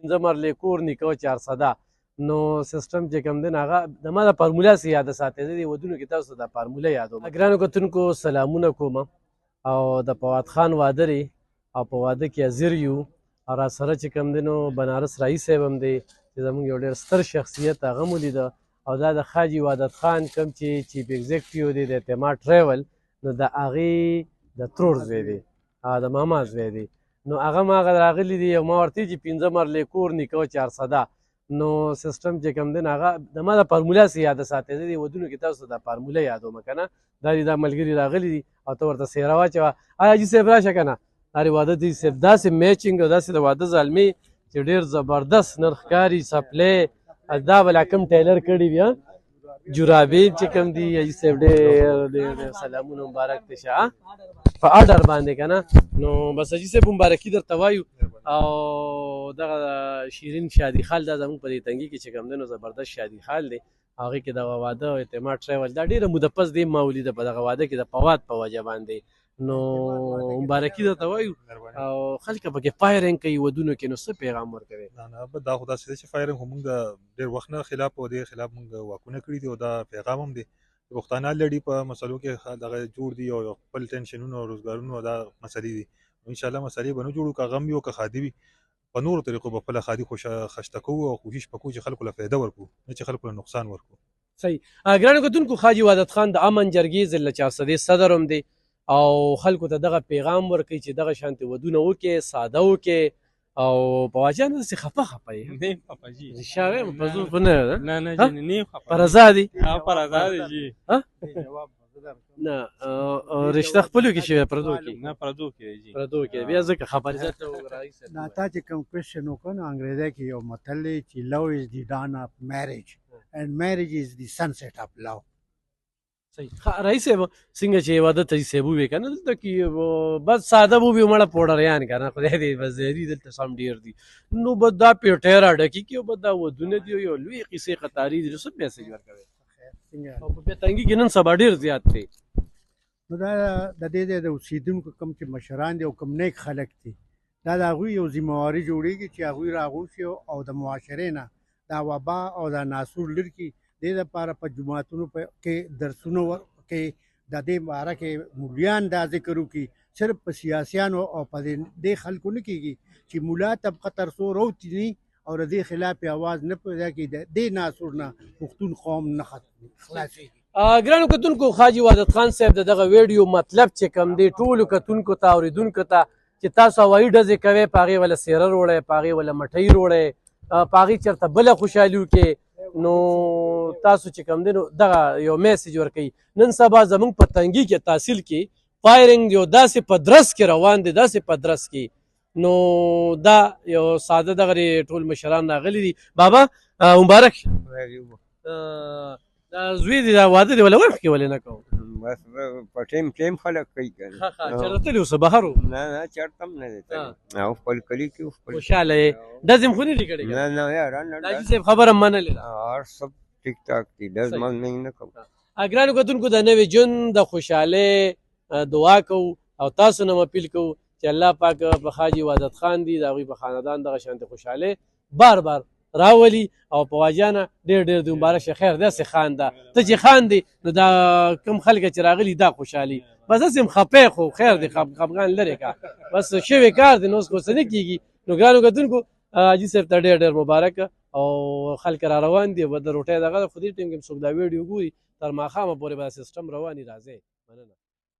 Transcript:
پنځه مرلې کور نیکه 400 نو سیستم چې کوم دی نو هغه د ما د فارموله سې یاده ساتئ. زه دې ودونو کې تاسو د فارموله یادوم. ګرانو کتونکو سلامونه کوم او د فواد خان واده دی او په واده کې حاضر یو او راسره چې کوم دی نو بنارس رئیس صاحب هم دی چې زموږ یو ډېر ستر شخصیت هغه مو لیده او دا د حاجي وحدت خان کوم چې چیف ایگزیکټیو دی د اعتماد ټریول نو د هغې د ترور زوی دی د ماما زوی دی نو هغه ما هغه راغلی دی او ما ورته چې پنځه مرلې کور نیکه 400 نو سیستم چې کوم دی نو هغه د ما د فارموله سې یاده ساتئ. زه دې ودونو کې تاسو د فارموله یادوم که نه دا دي دا ملګري راغلي دي او ته ورته څېره واچوه. حاجي صاحب راشه که نه هرې واده دی صاحب داسې میچنګ او داسې د واده زلمې چې ډېر زبردست نر ښکاري سپلی دا بلا کوم ټیلر کړي وي جرابې چې کوم دي حاجي صاحب ډېر سلامونه مبارک دی شه په اډر باندې که نه نو بس حاجي صاحب مبارکي درته وایو او دغه شیرین شادي خال دا زموږ په دې تنګي کې چې کوم دی نو زبردست شادي خال دی هغې کې دغه واده او اعتماد ټریول دا ډېره موده پس دی ما ولیده په دغه واده کې د فواد په وجه باندې نو مبارکي درته وایو او خلک پکې فایرنګ کوي ودونو کې نو څه پیغام ورکوي؟ نه دا خو داسې دی چې فایرنګ خو موږ د ډېر وخت نه خلاف او دې خلاف موږ واکونه کړي دي او دا پیغام هم دی چې پښتانه لړي په مسلو کې دغه جوړ دي او خپل ټینشنونه او روزګارونه او دا مسلې دي انشاءالله مسلې به نه جوړو که غم وي او که ښادي وي په نورو طریقو به خپله ښادي خشته کوو او کوشش به کوو چې خلکو له فایده ورکړو نه چې خلکو له نقصان ورکړو. صحیح. ګرانو کتونکو حاجي وحدت خان د امن جرګې ضلع 400 صدر هم دی او خلکو ته دغه پیغام ورکوي چې دغه شانتې ودونه وکړي ساده وکړي او په واجه نه داسې خفه یې نیم خفه جي شاغې په زور په نه نه نه جی نیم خفه په رضا دي په رضا دی جی نه رشته خپلو کې شوی پردو کې نه پردو کې جی پردو کې بیا ځکه خبرې درته رئیس دا تا چې کوم کوېشن وکړو نو انګریزي کې یو متل دی چې love is the dawn of marriage and marriage is the sunset of love. صحیح. رئیس صاحب څنګه چې واده ته صاحب ووی که نه دلته کې بس ساده به وي مړه پوډریان که نه خدای دې بس زهري دلته سم ډېر دي نو بس دا پیټۍ راډکي کې بس دا ودونه دي یو لوی قیسې قطاري دي نو څه میسج ورکوي او په بېتنګي کې نن سبا ډېر زیات دی نو دا د دې ځای د اوسېدونکو کوم چې مشران دي او کوم نیک خلک دي دا د هغوی یو ذمهواري جوړېږي چې هغوی راغونډ شي او د معاشرې نه دا وبا او دا ناسور لرې کړي دې دپاره په جوماتونو کې درسونه کې د دې باره کې مولیان دا ذکر وکړي صرف په سیاسیانو او په دې خلکو نه کېږي چې مولا طبقه تر څو روتي او د دې خلاف اواز نه پیدا کړي د دې ناسور نه پښتون قوم نه خلاصېږي. ګرانو کتونکو حاجي وحدت خان صاحب د دغه ویډیو مطلب چې کوم دی ټولو کتونکو ته اورېدونکو ته چې تاسو هوایي ډزې کوئ په هغې وله څېره روړئ په هغې وله مټۍ روړئ په هغې چېرته بله خوشحالي وکړئ نو تاسو چې کوم دی نو دغه یو میسج ورکوي. نن سبا زموږ په تنګي کې تحصیل کې فایرنګ یو داسې په درس کې روان دی داسې په درس کې نو دا یو ساده دغه ټول مشران راغلي دي. بابا مبارک دا زوی دی دا واده دی ولا وخت کې ولې نه کوو بس په ټیم خلک کوي که نه چېرته تللي اوسه بهر و نه نه چېرته هم نه دی تللی او خپل کلي کې خپل خوشحاله یې ډزې هم خو نه دي کړې نه نه یارانه حاجي صاحب خبره هم منلې ده هر څه ټیک ټاک دي ډز موږ نه کوو. ګرانو کتونکو د نوي ژوند د خوشحالۍ دعا کوو او تاسو نه اپیل کوو چې الله پاک په حاجي وحدت خان دي د هغوی په خاندان دغه شانتې خوشحالۍ بار بار راولي او په واجانه ډېر ډېر د مبارک شه خیر داسې خان ده ته چې خان دی نو دا کوم خلک چې راغلي دا خوشحالي بس هسې هم خپې خو خیر دی خفګان لرې کا بس شوی کار دی نو اوس خو څه نه کېږي. نو ګرانو کتونکو حاجي صاحب ته ډېر ډېر مبارک او خلک را روان دي به د روټۍ دغه خو دې ټیم کې څوک دا ویډیو ګوري تر ماښامه پورې به سیسټم رواني راځي. مننه.